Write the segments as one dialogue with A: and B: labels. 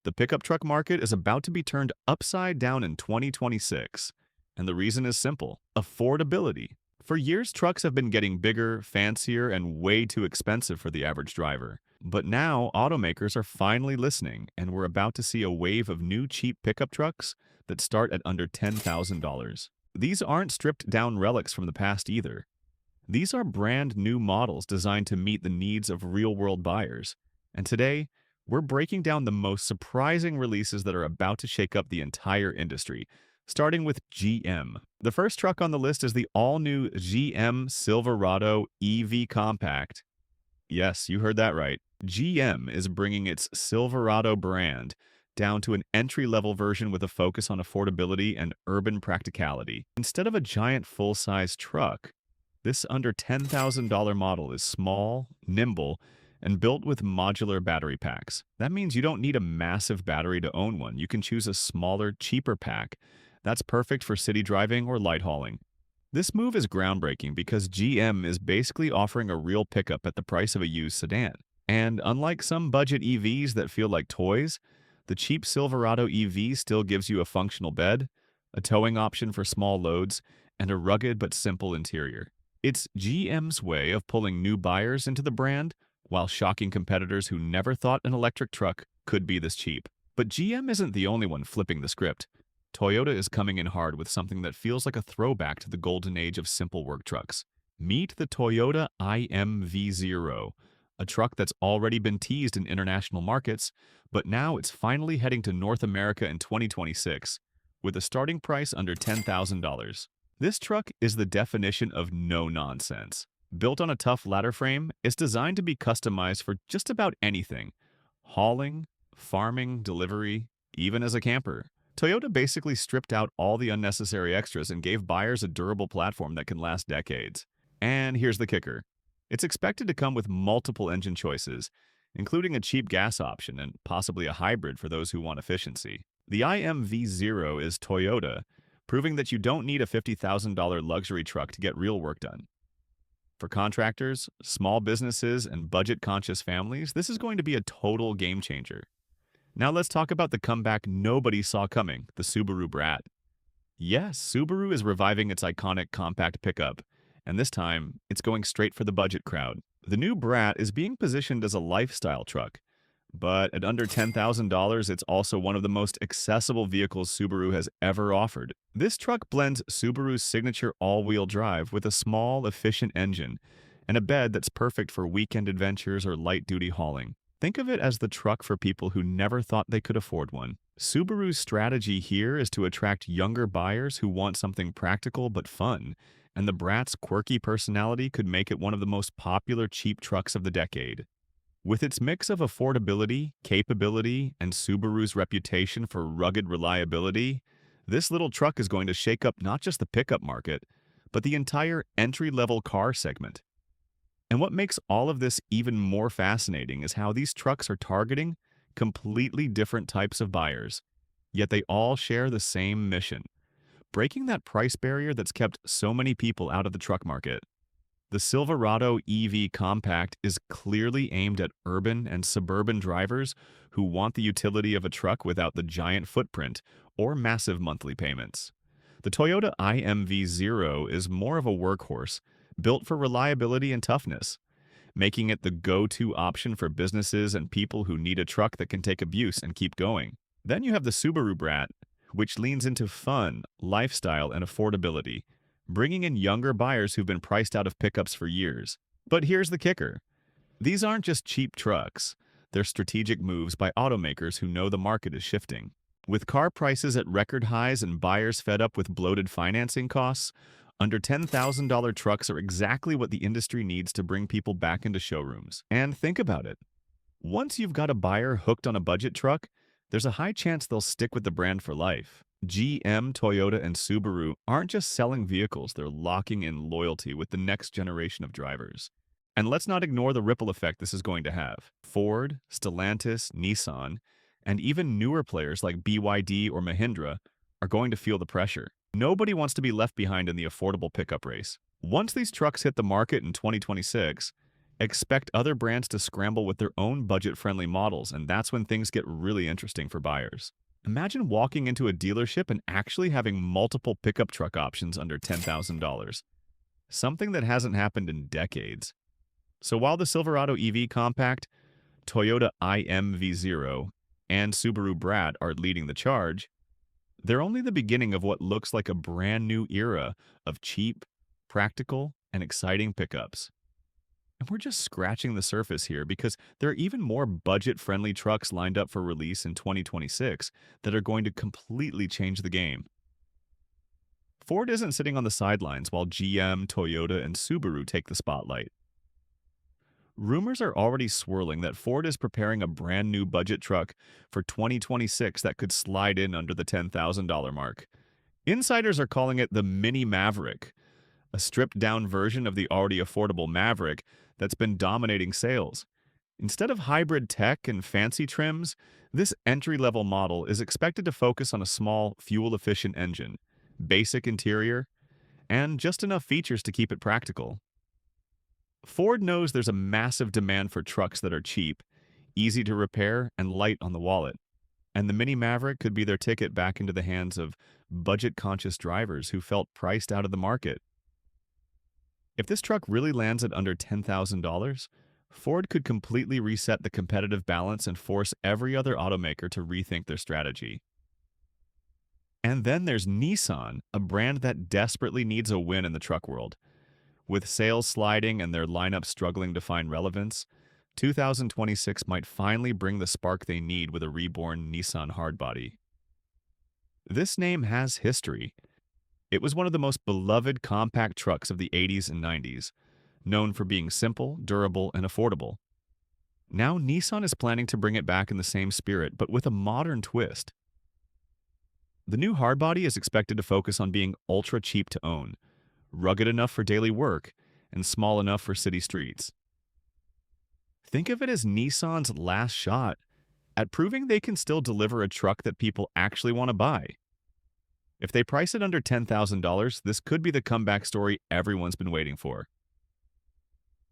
A: The pickup truck market is about to be turned upside down in 2026. And the reason is simple: affordability. For years, trucks have been getting bigger, fancier, and way too expensive for the average driver. But now, automakers are finally listening, and we're about to see a wave of new cheap pickup trucks that start at under $10,000. These aren't stripped down relics from the past either. These are brand new models designed to meet the needs of real world buyers. And today, we're breaking down the most surprising releases that are about to shake up the entire industry, starting with GM. The first truck on the list is the all-new GM Silverado EV Compact. Yes, you heard that right. GM is bringing its Silverado brand down to an entry-level version with a focus on affordability and urban practicality. Instead of a giant full-size truck, this under $10,000 model is small, nimble, and built with modular battery packs. That means you don't need a massive battery to own one. You can choose a smaller, cheaper pack that's perfect for city driving or light hauling. This move is groundbreaking because GM is basically offering a real pickup at the price of a used sedan. And unlike some budget EVs that feel like toys, the cheap Silverado EV still gives you a functional bed, a towing option for small loads, and a rugged but simple interior. It's GM's way of pulling new buyers into the brand while shocking competitors who never thought an electric truck could be this cheap. But GM isn't the only one flipping the script. Toyota is coming in hard with something that feels like a throwback to the golden age of simple work trucks. Meet the Toyota IMV0, a truck that's already been teased in international markets, but now it's finally heading to North America in 2026, with a starting price under $10,000. This truck is the definition of no-nonsense. Built on a tough ladder frame, it's designed to be customized for just about anything: hauling, farming, delivery, even as a camper. Toyota basically stripped out all the unnecessary extras and gave buyers a durable platform that can last decades. And here's the kicker: it's expected to come with multiple engine choices, including a cheap gas option and possibly a hybrid for those who want efficiency. The IMV0 is Toyota, proving that you don't need a $50,000 luxury truck to get real work done. For contractors, small businesses, and budget-conscious families, this is going to be a total game changer. Now let's talk about the comeback nobody saw coming, the Subaru Brat. Yes, Subaru is reviving its iconic compact pickup, and this time, it's going straight for the budget crowd. The new Brat is being positioned as a lifestyle truck, but at under $10,000, it's also one of the most accessible vehicles Subaru has ever offered. This truck blends Subaru's signature all-wheel drive with a small, efficient engine and a bed that's perfect for weekend adventures or light-duty hauling. Think of it as the truck for people who never thought they could afford one. Subaru's strategy here is to attract younger buyers who want something practical but fun, and the Brat's quirky personality could make it one of the most popular cheap trucks of the decade. With its mix of affordability, capability, and Subaru's reputation for rugged reliability, this little truck is going to shake up not just the pickup market, but the entire entry-level car segment. And what makes all of this even more fascinating is how these trucks are targeting completely different types of buyers, yet they all share the same mission: breaking that price barrier that's kept so many people out of the truck market. The Silverado EV Compact is clearly aimed at urban and suburban drivers who want the utility of a truck without the giant footprint or massive monthly payments. The Toyota IMV0 is more of a workhorse, built for reliability and toughness, making it the go-to option for businesses and people who need a truck that can take abuse and keep going. Then you have the Subaru Brat, which leans into fun, lifestyle, and affordability, bringing in younger buyers who've been priced out of pickups for years. But here's the kicker: these aren't just cheap trucks, they're strategic moves by automakers who know the market is shifting. With car prices at record highs and buyers fed up with bloated financing costs, under $10,000 trucks are exactly what the industry needs to bring people back into showrooms. And think about it: once you've got a buyer hooked on a budget truck, there's a high chance they'll stick with the brand for life. GM, Toyota, and Subaru aren't just selling vehicles, they're locking in loyalty with the next generation of drivers. And let's not ignore the ripple effect this is going to have. Ford, Stellantis, Nissan, and even newer players like BYD or Mahindra are going to feel the pressure. Nobody wants to be left behind in the affordable pickup race. Once these trucks hit the market in 2026, Expect other brands to scramble with their own budget-friendly models, and that's when things get really interesting for buyers. Imagine walking into a dealership and actually having multiple pickup truck options under $10,000, something that hasn't happened in decades. So while the Silverado EV Compact, Toyota IMV0, and Subaru Brat are leading the charge, they're only the beginning of what looks like a brand new era of cheap, practical, and exciting pickups. And we're just scratching the surface here because there are even more budget-friendly trucks lined up for release in 2026 that are going to completely change the game. Ford isn't sitting on the sidelines while GM, Toyota, and Subaru take the spotlight. Rumors are already swirling that Ford is preparing a brand new budget truck for 2026 that could slide in under the $10,000 mark. Insiders are calling it the Mini Maverick, a stripped-down version of the already affordable Maverick that's been dominating sales. Instead of hybrid tech and fancy trims, this entry-level model is expected to focus on a small, fuel-efficient engine, basic interior, and just enough features to keep it practical. Ford knows there's a massive demand for trucks that are cheap, easy to repair, and light on the wallet. And the Mini Maverick could be their ticket back into the hands of budget-conscious drivers who felt priced out of the market. If this truck really lands at under $10,000, Ford could completely reset the competitive balance and force every other automaker to rethink their strategy. And then there's Nissan, a brand that desperately needs a win in the truck world. With sales sliding and their lineup struggling to find relevance, 2026 might finally bring the spark they need with a reborn Nissan hardbody. This name has history. It was one of the most beloved compact trucks of the 80s and 90s, known for being simple, durable, and affordable. Now Nissan is planning to bring it back in the same spirit, but with a modern twist. The new hardbody is expected to focus on being ultra cheap to own, rugged enough for daily work, and small enough for city streets. Think of it as Nissan's last shot at proving they can still deliver a truck that people actually want to buy. If they price it under $10,000, this could be the comeback story everyone's been waiting for.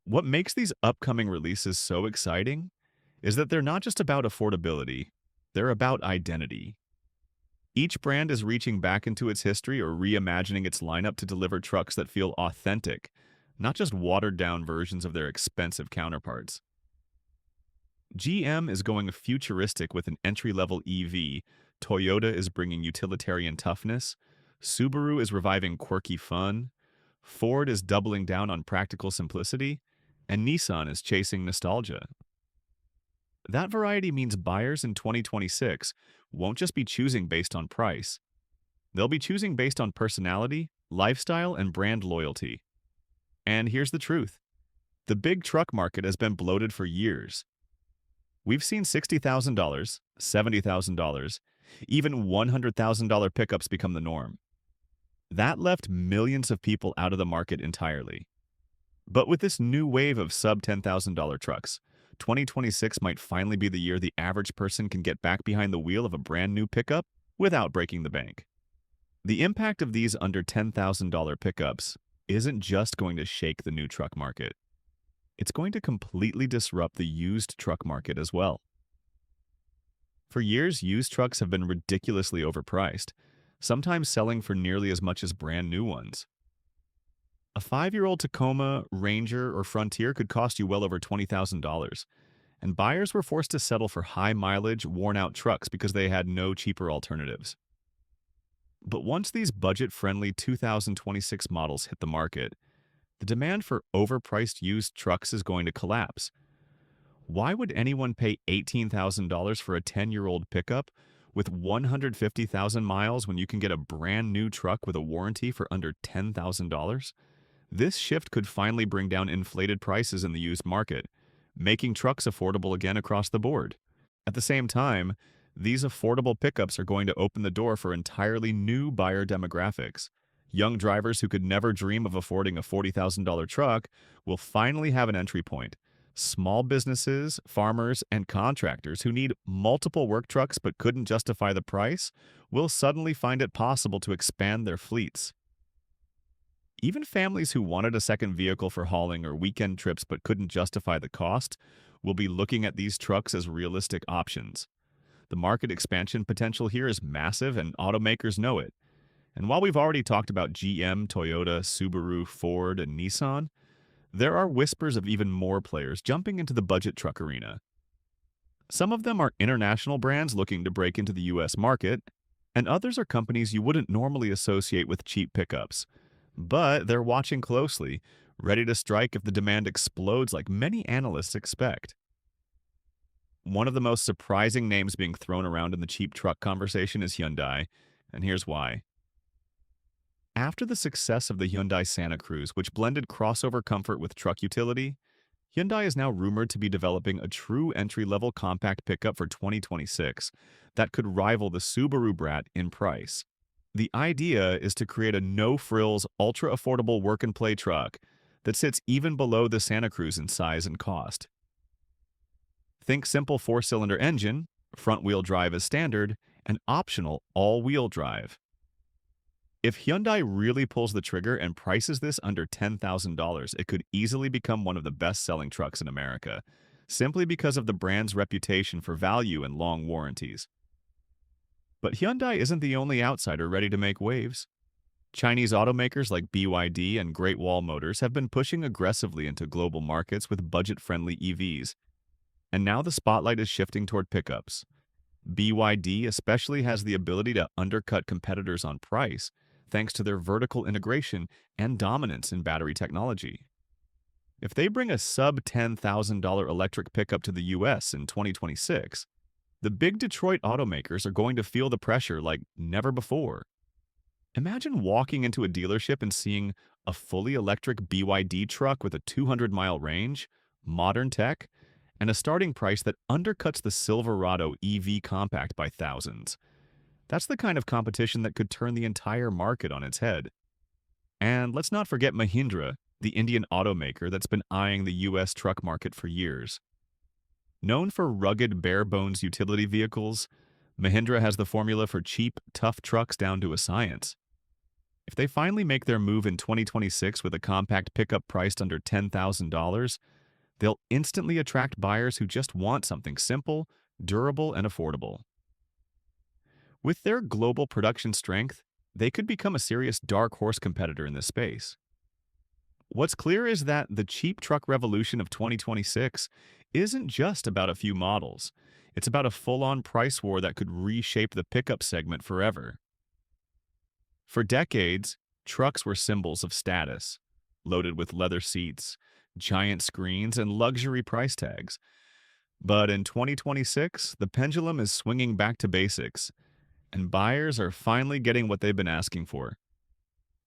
A: What makes these upcoming releases so exciting is that they're not just about affordability, they're about identity. Each brand is reaching back into its history or reimagining its lineup to deliver trucks that feel authentic, not just watered-down versions of their expensive counterparts. GM is going futuristic with an entry-level EV, Toyota is bringing utilitarian toughness, Subaru is reviving quirky fun, Ford is doubling down on practical simplicity, and Nissan is chasing nostalgia. That variety means buyers in 2026 won't just be choosing based on price. They'll be choosing based on personality, lifestyle, and brand loyalty. And here's the truth. The big truck market has been bloated for years. We've seen $60,000, $70,000, even $100,000 pickups become the norm. That left millions of people out of the market entirely. But with this new wave of sub-$10,000 trucks, 2026 might finally be the year the average person can get back behind the wheel of a brand new pickup without breaking the bank. The impact of these under $10,000 pickups isn't just going to shake the new truck market. It's going to completely disrupt the used truck market as well. For years, used trucks have been ridiculously overpriced, sometimes selling for nearly as much as brand new ones. A 5-year-old Tacoma, Ranger, or Frontier could cost you well over $20,000, and buyers were forced to settle for high-mileage, worn-out trucks because they had no cheaper alternatives. But once these budget-friendly 2026 models hit the market, the demand for overpriced used trucks is going to collapse. Why would anyone pay $18,000 for a 10-year-old pickup with 150,000 miles when you can get a brand new truck with a warranty for under $10,000? This shift could finally bring down inflated prices in the used market, making trucks affordable again across the board. At the same time, these affordable pickups are going to open the door for entirely new buyer demographics. Young drivers who could never dream of affording a $40,000 truck will finally have an entry point. Small businesses, farmers, and contractors who need multiple work trucks but couldn't justify the price will suddenly find it possible to expand their fleets. Even families who wanted a second vehicle for hauling or weekend trips but couldn't justify the cost will be looking at these trucks as realistic options. The market expansion potential here is massive, and automakers know it. And while we've already talked about GM, Toyota, Subaru, Ford, and Nissan, there are whispers of even more players jumping into the budget truck arena. Some of them are international brands looking to break into the US market, and others are companies you wouldn't normally associate with cheap pickups. But they're watching closely, ready to strike if the demand explodes like many analysts expect. One of the most surprising names being thrown around in the cheap truck conversation is Hyundai, and here's why. After the success of the Hyundai Santa Cruz, which blended crossover comfort with truck utility, Hyundai is now rumored to be developing a true entry-level compact pickup for 2026 that could rival the Subaru Brat in price. The idea is to create a no-frills, ultra-affordable work-and-play truck that sits even below the Santa Cruz in size and cost. Think simple four-cylinder engine, front-wheel drive as standard, and optional all-wheel drive. If Hyundai really pulls the trigger and prices this under $10,000, it could easily become one of the best-selling trucks in America, simply because of the brand's reputation for value and long warranties. But Hyundai isn't the only outsider ready to make waves. Chinese automakers like BYD and Great Wall Motors have been pushing aggressively into global markets with budget-friendly EVs. And now the spotlight is shifting toward pickups. BYD especially has the ability to undercut competitors on price, thanks to their vertical integration and dominance in battery technology. If they bring a sub-$10,000 electric pickup to the US in 2026, the big Detroit automakers are going to feel the pressure like never before. Imagine walking into a dealership and seeing a fully electric BYD truck with a 200-mile range, modern tech, and a starting price that undercuts the Silverado EV compact by thousands. That's the kind of competition that could turn the entire market on its head. And let's not forget Mahindra, the Indian automaker that's been eyeing the US truck market for years. Known for rugged, bare-bones utility vehicles, Mahindra has the formula for cheap, tough trucks down to a science. If they finally make their move in 2026 with a compact pickup priced under $10,000, they'll instantly attract buyers who just want something simple, durable, and affordable. With their global production strength, they could become a serious dark horse competitor in this space. What's clear is that the cheap truck revolution of 2026 isn't just about a few models. It's about a full-on price war that could reshape the pickup segment forever. For decades, trucks were symbols of status, loaded with leather seats, giant screens, and luxury price tags. But in 2026, the pendulum is swinging back to basics, and buyers are finally getting what they've been asking for.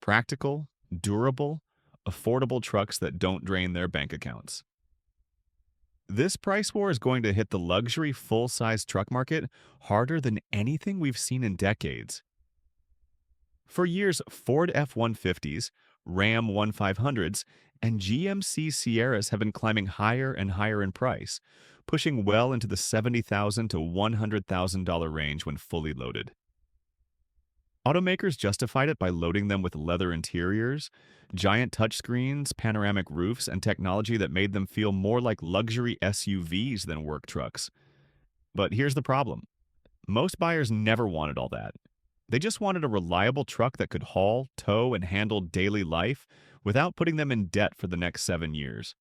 A: Practical, durable, affordable trucks that don't drain their bank accounts. This price war is going to hit the luxury full-size truck market harder than anything we've seen in decades. For years, Ford F-150s, Ram 1500s, and GMC Sierras have been climbing higher and higher in price, pushing well into the $70,000 to $100,000 range when fully loaded. Automakers justified it by loading them with leather interiors, giant touchscreens, panoramic roofs, and technology that made them feel more like luxury SUVs than work trucks. But here's the problem. Most buyers never wanted all that. They just wanted a reliable truck that could haul, tow, and handle daily life without putting them in debt for the next 7 years.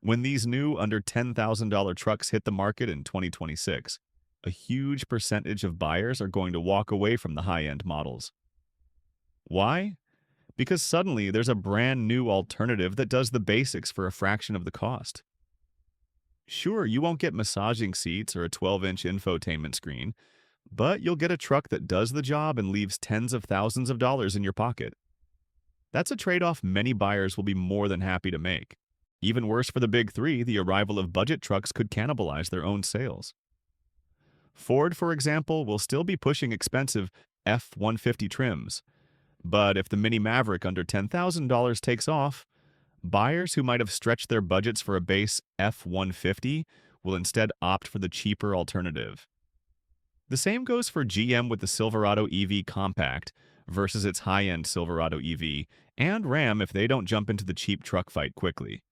A: When these new under $10,000 trucks hit the market in 2026, a huge percentage of buyers are going to walk away from the high-end models. Why? Because suddenly there's a brand new alternative that does the basics for a fraction of the cost. Sure, you won't get massaging seats or a 12-inch infotainment screen, but you'll get a truck that does the job and leaves tens of thousands of dollars in your pocket. That's a trade-off many buyers will be more than happy to make. Even worse for the big three, the arrival of budget trucks could cannibalize their own sales. Ford, for example, will still be pushing expensive F-150 trims. But if the Mini Maverick under $10,000 takes off, buyers who might have stretched their budgets for a base F-150 will instead opt for the cheaper alternative. The same goes for GM with the Silverado EV Compact, versus its high-end Silverado EV, and Ram if they don't jump into the cheap truck fight quickly.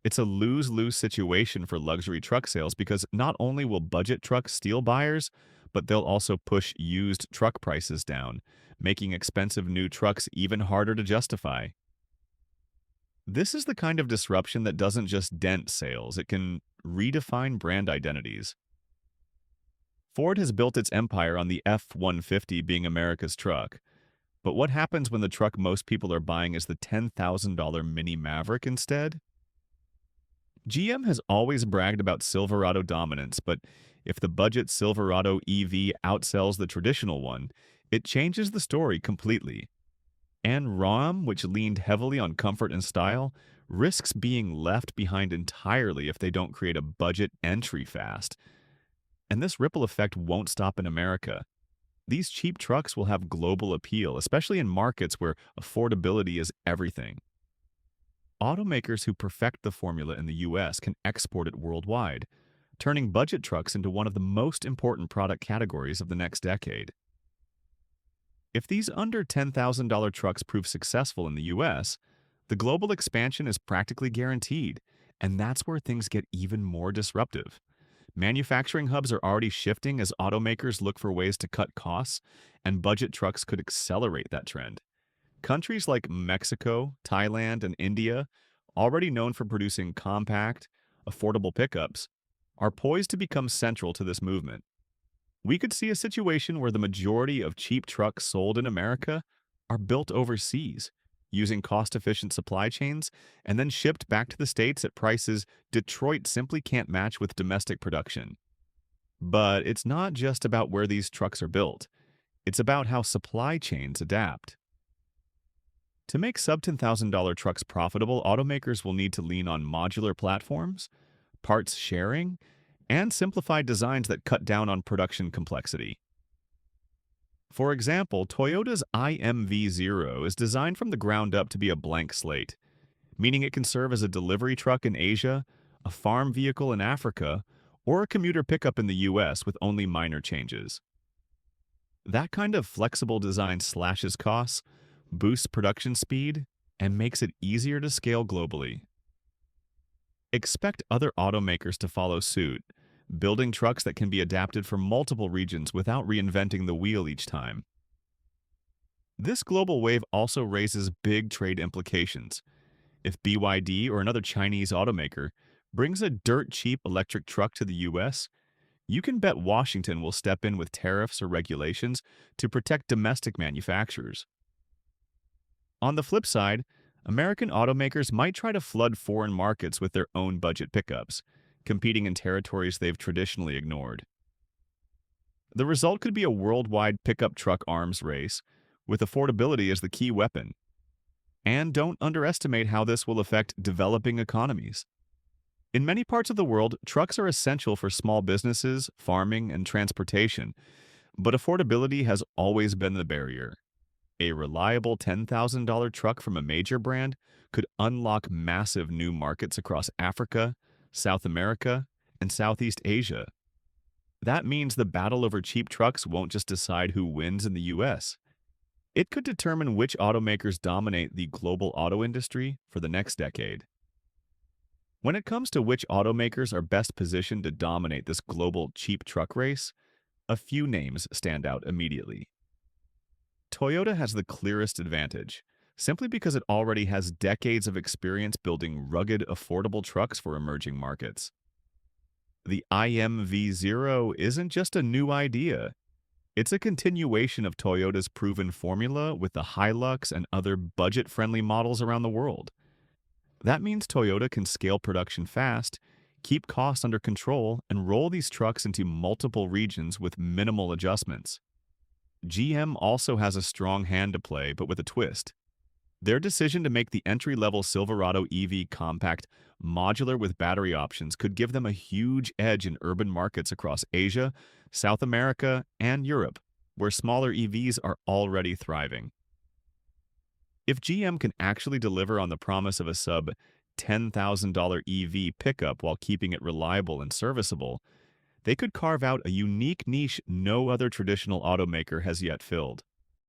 A: It's a lose-lose situation for luxury truck sales because not only will budget trucks steal buyers, but they'll also push used truck prices down, making expensive new trucks even harder to justify. This is the kind of disruption that doesn't just dent sales, it can redefine brand identities. Ford has built its empire on the F-150 being America's truck. But what happens when the truck most people are buying is the $10,000 Mini Maverick instead? GM has always bragged about Silverado dominance, but if the budget Silverado EV outsells the traditional one, it changes the story completely. And Ram, which leaned heavily on comfort and style, risks being left behind entirely if they don't create a budget entry fast. And this ripple effect won't stop in America. These cheap trucks will have global appeal, especially in markets where affordability is everything. Automakers who perfect the formula in the US can export it worldwide, turning budget trucks into one of the most important product categories of the next decade. If these under $10,000 trucks prove successful in the US, the global expansion is practically guaranteed, and that's where things get even more disruptive. Manufacturing hubs are already shifting as automakers look for ways to cut costs, and budget trucks could accelerate that trend. Countries like Mexico, Thailand, and India, already known for producing compact, affordable pickups, are poised to become central to this movement. We could see a situation where the majority of cheap trucks sold in America are built overseas, using cost-efficient supply chains, and then shipped back to the States at prices Detroit simply can't match with domestic production. But it's not just about where these trucks are built. It's about how supply chains adapt. To make sub-$10,000 trucks profitable, automakers will need to lean on modular platforms, parts sharing, and simplified designs that cut down on production complexity. For example, Toyota's IMV0 is designed from the ground up to be a blank slate, meaning it can serve as a delivery truck in Asia, a farm vehicle in Africa, or a commuter pickup in the US with only minor changes. That kind of flexible design slashes costs, boosts production speed, and makes it easier to scale globally. Expect other automakers to follow suit, building trucks that can be adapted for multiple regions without reinventing the wheel each time. This global wave also raises big trade implications. If BYD or another Chinese automaker brings a dirt-cheap electric truck to the US, you can bet Washington will step in with tariffs or regulations to protect domestic manufacturers. On the flip side, American automakers might try to flood foreign markets with their own budget pickups, competing in territories they've traditionally ignored. The result could be a worldwide pickup truck arms race, with affordability as the key weapon. And don't underestimate how this will affect developing economies. In many parts of the world, trucks are essential for small businesses, farming, and transportation, but affordability has always been the barrier. A reliable $10,000 truck from a major brand could unlock massive new markets across Africa, South America, and Southeast Asia. That means the battle over cheap trucks won't just decide who wins in the US. It could determine which automakers dominate the global auto industry for the next decade. When it comes to which automakers are best positioned to dominate this global cheap truck race, a few names stand out immediately. Toyota has the clearest advantage, simply because it already has decades of experience building rugged, affordable trucks for emerging markets. The IMV0 isn't just a new idea. It's a continuation of Toyota's proven formula with the Hilux and other budget-friendly models around the world. That means Toyota can scale production fast, keep costs under control, and roll these trucks into multiple regions with minimal adjustments. GM also has a strong hand to play, but with a twist. Their decision to make the entry-level Silverado EV compact modular with battery options could give them a huge edge in urban markets across Asia, South America, and Europe, where smaller EVs are already thriving. If GM can actually deliver on the promise of a sub-$10,000 EV pickup while keeping it reliable and serviceable, they could carve out a unique niche no other traditional automaker has yet filled.